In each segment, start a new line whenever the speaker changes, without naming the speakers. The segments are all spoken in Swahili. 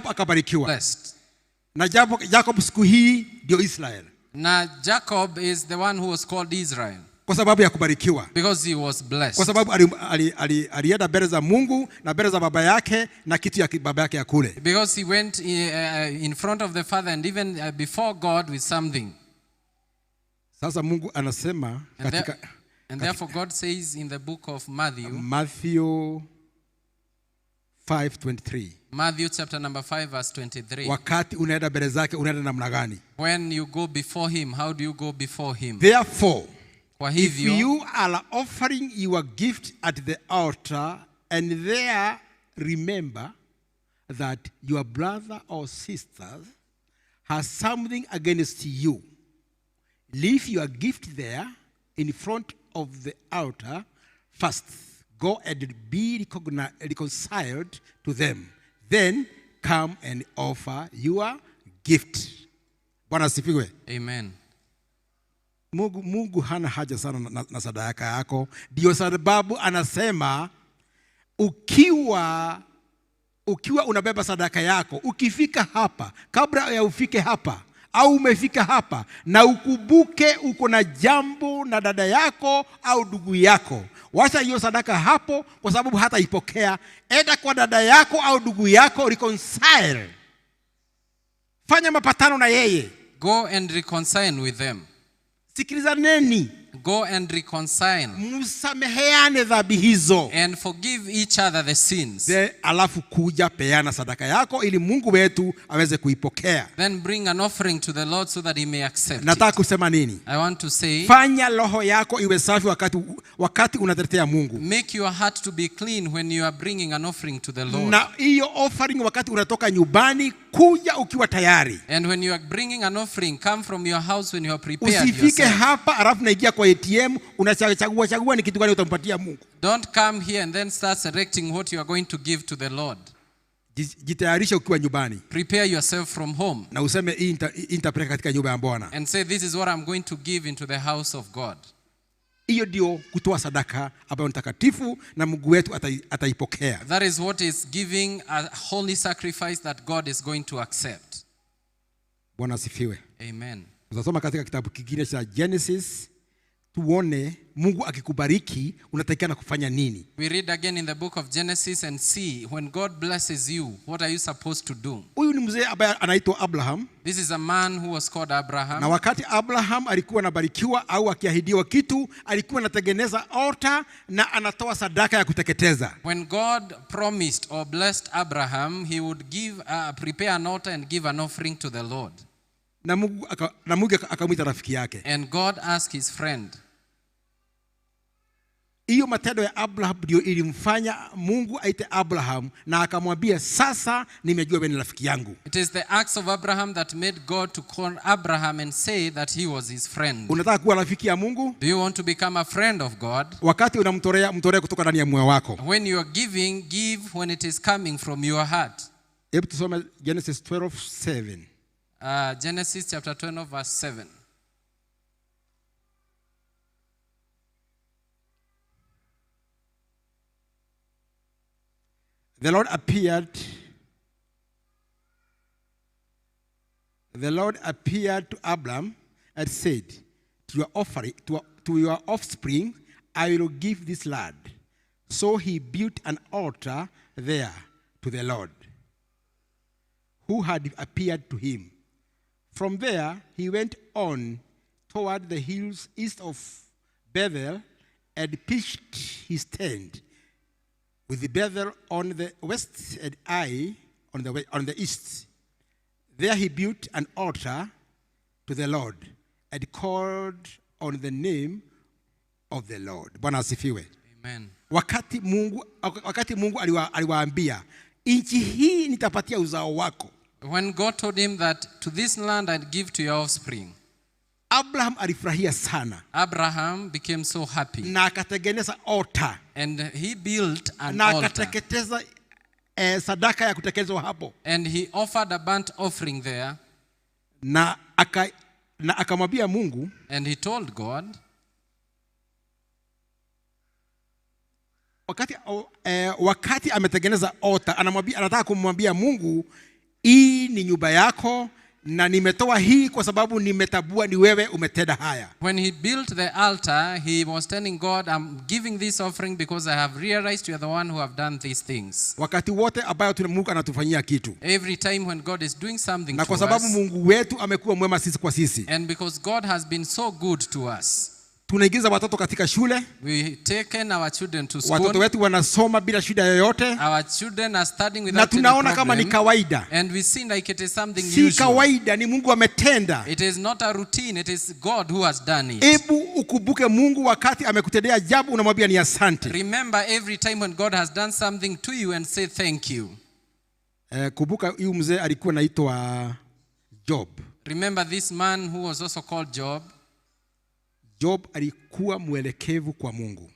akabarikiwa.
Blessed.
Na Jacob siku hii ndio Israel.
Now Jacob is the one who was called Israel.
Kwa sababu ya kubarikiwa.
Because he was blessed.
Kwa sababu alienda mbele za Mungu na mbele za baba yake na kitu ya baba yake ya kule.
Because he went in front of the Father and even before God with something.
Sasa Mungu anasema
and therefore God says in the book of Matthew
5:23.
Matthew chapter number 5 verse 23.
Wakati unaenda mbele zake unaenda namna gani?
When you go before him, how do you go before him?
Therefore,
if
you are offering your gift at the altar and there remember that your brother or sister has something against you, leave your gift there in front of the altar first. Go and be reconciled to them. Then come and offer your gift. Bwana asifiwe.
Amen.
Mungu hana haja sana na sadaka yako. Ndio sababu anasema ukiwa unabeba sadaka yako, ukifika hapa, kabla ya ufike hapa au umefika hapa na ukubuke uko na jambo na dada yako au ndugu yako, wacha hiyo sadaka hapo kwa sababu hata ipokea. Enda kwa dada yako au ndugu yako, reconcile. Fanya mapatano na yeye.
Go and reconcile with them.
Sikilizaneni.
Go and reconcile.
Msameheane dhambi hizo.
And forgive each other the sins.
Alafu kuja peana sadaka yako ili Mungu wetu aweze kuipokea.
Then bring an offering to the Lord so that he may accept
Nataka
it.
kusema nini?
I want to say,
fanya roho yako iwe safi wakati unatetea Mungu.
Make your heart to be clean when you are bringing an offering to the Lord.
Na hiyo offering wakati unatoka nyumbani, kuja ukiwa tayari.
And when you are bringing an offering, come from your house when you are prepared.
Usifike hapa alafu naingia kwa ATM unachagua ni kitu gani utampatia Mungu.
Don't come here and then start selecting what you are going to give to the Lord.
Jitayarisha ukiwa nyumbani.
Prepare yourself from home.
Na useme hii nitapeleka katika nyumba ya Bwana.
And say, this is what I'm going to give into the house of God.
Hiyo ndio kutoa sadaka ambayo ni takatifu na Mungu wetu ataipokea.
That is what is giving a holy sacrifice that God is going to accept.
Bwana asifiwe.
Amen.
Tutasoma katika kitabu kingine cha Genesis tuone Mungu akikubariki unatakikana kufanya nini.
We read again in the book of Genesis and see when God blesses you, what are you supposed to do?
Huyu ni mzee ambaye anaitwa Abraham.
This is a man who was called Abraham.
Na wakati Abraham alikuwa anabarikiwa au akiahidiwa kitu, alikuwa anatengeneza altar na anatoa sadaka ya kuteketeza.
When God promised or blessed Abraham, he would prepare an altar and give an offering to the Lord.
Na Mungu akamwita rafiki yake.
And God asked his friend.
Hiyo matendo ya Abraham ndio ilimfanya Mungu aite Abraham na akamwambia sasa nimejua wewe ni rafiki yangu.
It is the acts of Abraham that made God to call Abraham and say that he was his friend.
Unataka kuwa rafiki ya Mungu?
Do you want to become a friend of God?
Wakati unamtolea kutoka ndani ya moyo wako.
When you are giving, give when it is coming from your heart.
Hebu tusome Genesis 12:7.
Genesis chapter 12 verse 7.
The Lord appeared to Abraham and said, to your offspring I will give this land. So he built an altar there to the Lord, who had appeared to him. From there he went on toward the hills east of Bethel and pitched his tent, with the Bethel on the west and Ai on the east. There he built an altar to the Lord and called on the name of the Lord. Bwana asifiwe.
Amen.
Wakati Mungu aliwaambia, nchi hii nitapatia uzao wako.
When God told him that to this land I'd give to your offspring,
Abraham alifurahia sana.
Abraham became so happy.
Na akatengeneza altar.
And he built an
na
altar.
akateketeza sadaka ya kutekezwa hapo.
And he offered a burnt offering there.
Na akamwambia Mungu.
And he told God.
Wakati ametengeneza altar, anataka kumwambia Mungu, hii ni nyumba yako na nimetoa hii kwa sababu nimetambua ni wewe umetenda haya.
When he built the altar, he was telling God, I'm giving this offering because I have realized you are the one who have done these things.
Wakati wote ambayo Mungu anatufanyia kitu.
Every time when God is doing something
na
to
kwa sababu
us,
Mungu wetu amekuwa mwema sisi kwa sisi.
and because God has been so good to us,
tunaingiza watoto katika shule.
we taken our children to school.
Watoto wetu wanasoma bila shida yoyote.
Our children are studying without
na
any
tunaona
problem,
kama ni kawaida.
and we see like it is something
si
usual.
kawaida, ni Mungu ametenda.
It is not a routine, it is God who has done it.
Hebu ukumbuke Mungu wakati amekutendea jambo unamwambia ni asante.
Remember every time when God has done something to you and say thank you.
Kumbuka huyu mzee alikuwa anaitwa Job.
Remember this man who was also called Job.
Job alikuwa mwelekevu kwa Mungu.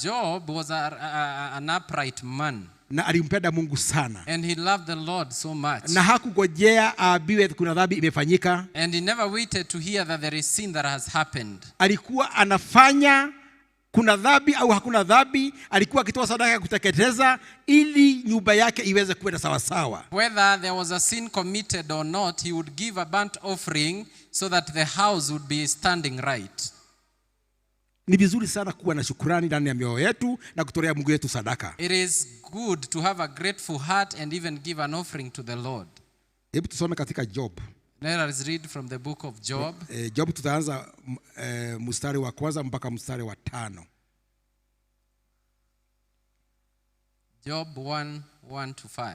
Job was an upright man.
Na alimpenda Mungu sana.
And he loved the Lord so much.
Na hakungojea aambiwe kuna dhambi imefanyika.
And he never waited to hear that there is sin that has happened.
Alikuwa anafanya kuna dhambi au hakuna dhambi, alikuwa akitoa sadaka ya kuteketeza ili nyumba yake iweze kwenda sawa sawa.
Whether there was a sin committed or not, he would give a burnt offering so that the house would be standing right.
Ni vizuri sana kuwa na shukrani ndani ya mioyo yetu na kutolea Mungu wetu sadaka.
It is good to have a grateful heart and even give an offering to the Lord.
Hebu tusome katika Job.
Let us read from the book of Job.
Job tutaanza mstari wa kwanza mpaka mstari wa 5.
Job 1:1 to 5.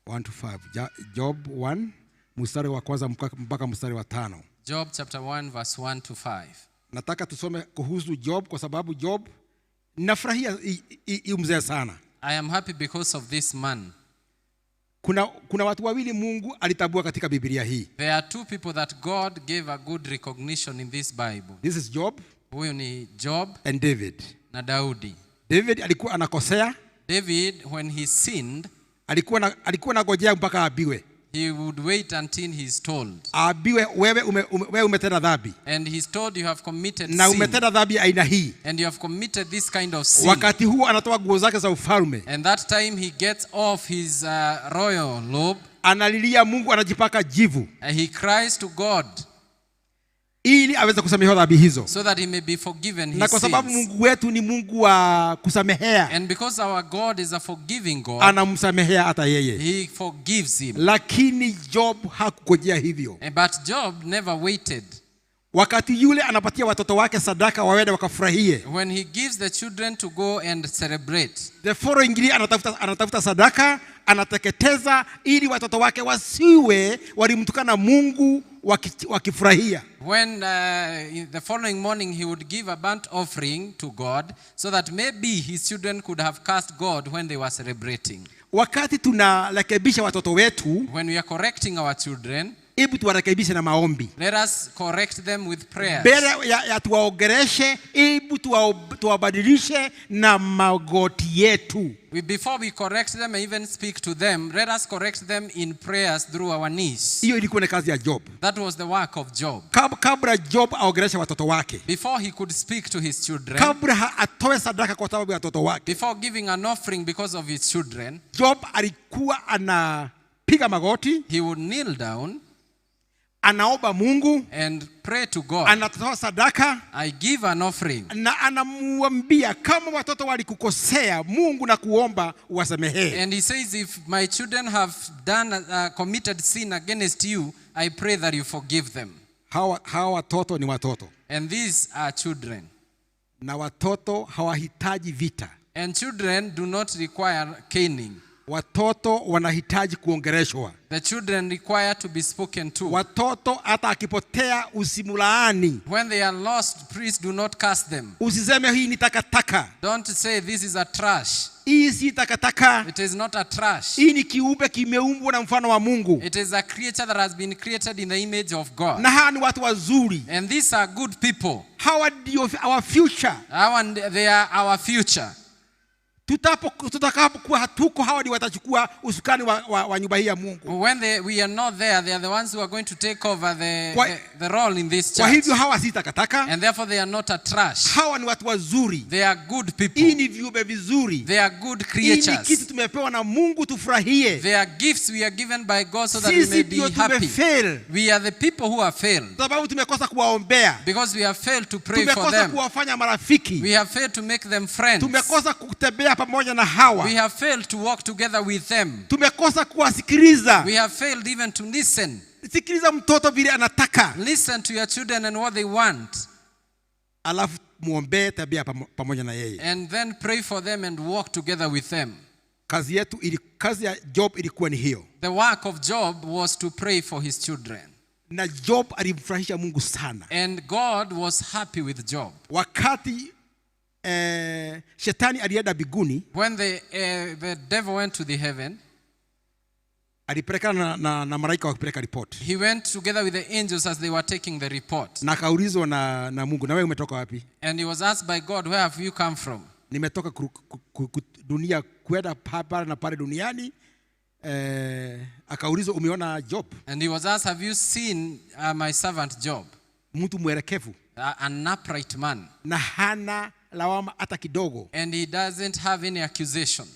1 to 5. Job 1 mstari wa kwanza mpaka mstari wa 5.
Job chapter 1 verse 1 to 5.
Nataka tusome kuhusu Job kwa sababu Job nafurahia mzee sana.
I am happy because of this man.
Kuna watu wawili Mungu alitambua katika Biblia hii.
There are two people that God gave a good recognition in this Bible.
This is Job.
Huyu ni Job
and David.
Na Daudi.
David alikuwa anakosea.
David when he sinned,
alikuwa anangojea mpaka abiwe.
He would wait until he is told.
Abiwe wewe umetenda dhambi.
And he is told you have committed sin.
Na umetenda dhambi aina hii.
And you have committed this kind of sin.
Wakati huo anatoa nguo zake za ufalme.
And that time he gets off his royal robe.
Analilia Mungu, anajipaka jivu.
And he cries to God.
Ili aweze kusamehewa dhambi hizo.
So that he may be forgiven his sins.
Na kwa sababu Mungu wetu ni Mungu wa kusamehea.
And because our God is a forgiving God.
Anamsamehea hata yeye.
He forgives him.
Lakini Job hakungojea hivyo.
But Job never waited.
Wakati yule anapatia watoto wake sadaka waende wakafurahie.
When he gives the children to go and celebrate.
The following day anatafuta sadaka, anateketeza ili watoto wake wasiwe walimtukana Mungu wakifurahia.
When the following morning he would give a burnt offering to God so that maybe his children could have cursed God when they were celebrating.
Wakati tunarekebisha watoto wetu,
when we are correcting our children,
hebu tuwarekebishe na maombi.
Let us correct them with prayers.
Bele ya tuwaongereshe, hebu tuwabadilishe na magoti yetu.
Before we correct them and even speak to them, let us correct them in prayers through our knees.
Hiyo ilikuwa ni kazi ya Job.
That was the work of Job.
Kabla Job aongereshe watoto wake.
Before he could speak to his children.
Kabla atoe sadaka kwa sababu ya watoto wake.
Before giving an offering because of his children.
Job alikuwa anapiga magoti.
He would kneel down.
Anaomba Mungu
and pray to God.
Anatoa sadaka.
I give an offering.
Na anamuambia kama watoto walikukosea Mungu na kuomba uwasamehe.
And he says if my children have done committed sin against you, I pray that you forgive them.
Hawa watoto ni watoto.
And these are children.
Na watoto hawahitaji vita.
And children do not require caning.
Watoto wanahitaji kuongeleshwa.
The children require to be spoken to.
Watoto hata akipotea usimlaani.
When they are lost, please do not curse them.
Usiseme hii ni takataka.
Don't say this is a trash.
Hii si takataka.
It is not a trash.
Hii ni kiumbe kimeumbwa na mfano wa Mungu.
It is a creature that has been created in the image of God.
Na hawa ni watu wazuri.
And these are good people.
Hawa ndio our future.
They are our future.
tutakapokuwa hatuko, hawa ni watachukua usukani wa nyumba hii ya Mungu.
When we are not there, they are the ones who are going to take over the role in this
Kwa
church.
hivyo hawa si takataka.
And therefore they are not a trash.
Hawa ni watu wazuri.
They are good people.
Hii ni viumbe vizuri.
They are good
Hii ni
creatures.
kitu tumepewa na Mungu tufurahie.
They are gifts we are given by God so that we
Sisi
may be
ndio
happy.
tumefail.
We are the people who have failed.
Sababu tumekosa kuwaombea.
Because we have failed to pray for
Tumekosa
them.
kuwafanya marafiki.
We have failed to make them friends.
Tumekosa kutembea pamoja na hawa.
We have failed to walk together with them.
Tumekosa kuwasikiliza.
We have failed even to listen.
Sikiliza mtoto vile anataka.
Listen to your children and what they want.
Alafu muombee, tabia pamoja na yeye.
And then pray for them and walk together with them.
Kazi ya Job ilikuwa ni hiyo.
The work of Job was to pray for his children.
Na Job alimfurahisha Mungu sana.
And God was happy with Job.
Wakati shetani alienda mbinguni,
When the devil went to the heaven,
alipelekana na malaika wakipeleka report.
he went together with the angels as they were taking the report.
Na kaulizwa na Mungu, na wewe umetoka wapi?
And he was asked by God, where have you come from?
Nimetoka dunia kwenda hapa na pale duniani. Akaulizwa, umeona Job?
And he was asked, have you seen my servant Job?
Mtu mwelekevu.
An upright man.
Na hana lawama hata kidogo.
And he doesn't have any accusation.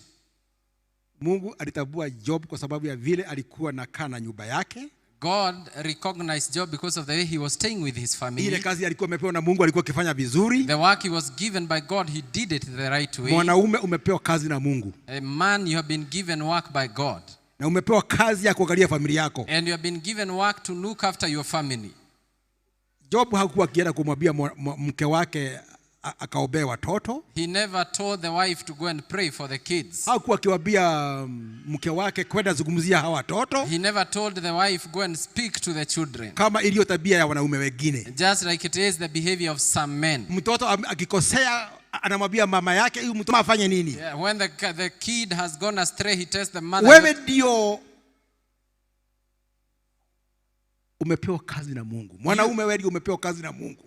Mungu alitambua Job kwa sababu ya vile alikuwa nakaa na nyumba yake.
God recognized Job because of the way he was staying with his family.
Ile kazi alikuwa amepewa na Mungu alikuwa akifanya vizuri.
The work he was given by God, he did it the right way.
Mwanaume umepewa kazi na Mungu.
A man, you have been given work by God.
Na umepewa kazi ya kuangalia familia yako.
And you have been given work to look after your family.
Job hakuwa akienda kumwambia mke wake akaombee watoto.
He never told the wife to go and pray for the kids.
Hakuwa akiwaambia mke wake kwenda zungumzia hawa watoto.
He never told the wife go and speak to the children.
Kama iliyo tabia ya wanaume wengine.
Just like it is the behavior of some men.
Mtoto akikosea anamwambia mama yake huyu mtoto afanye nini?
Yeah, when the kid has gone astray, he tells the mother.
Wewe ndio umepewa kazi na Mungu. Mwanaume wewe ndio umepewa kazi na Mungu.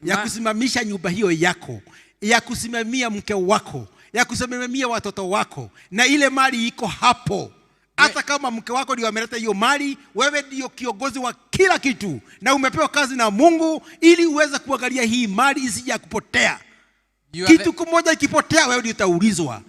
Ya kusimamisha nyumba hiyo yako, ya kusimamia mke wako, ya kusimamia watoto wako, na ile mali iko hapo. Hata kama mke wako ndio ameleta hiyo mali, wewe ndio kiongozi wa kila kitu, na umepewa kazi na Mungu ili uweze kuangalia hii mali isije kupotea. Kitu kimoja ikipotea, wewe ndio utaulizwa.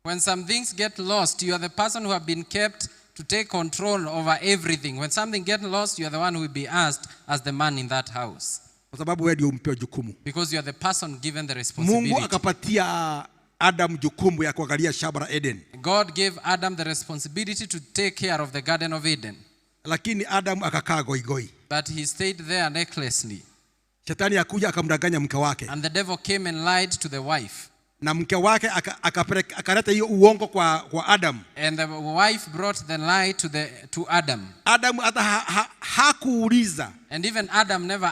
When some things get lost, you are the person who have been kept to take control over everything. When something gets lost, you are the one who will be asked as the man in that house.
Kwa sababu wewe ndio umpewa jukumu.
Because you are the person given the responsibility.
Mungu akapatia Adam jukumu ya kuangalia shamba la Eden.
God gave Adam the responsibility to take care of the Garden of Eden.
Lakini Adam akakaa goigoi.
But he stayed there necklessly.
Shetani akuja akamdanganya mke wake.
And the devil came and lied to the wife.
Na mke wake akaleta hiyo uongo kwa Adam.
And the wife brought the lie to Adam.
Adam hata hakuuliza.
And even Adam never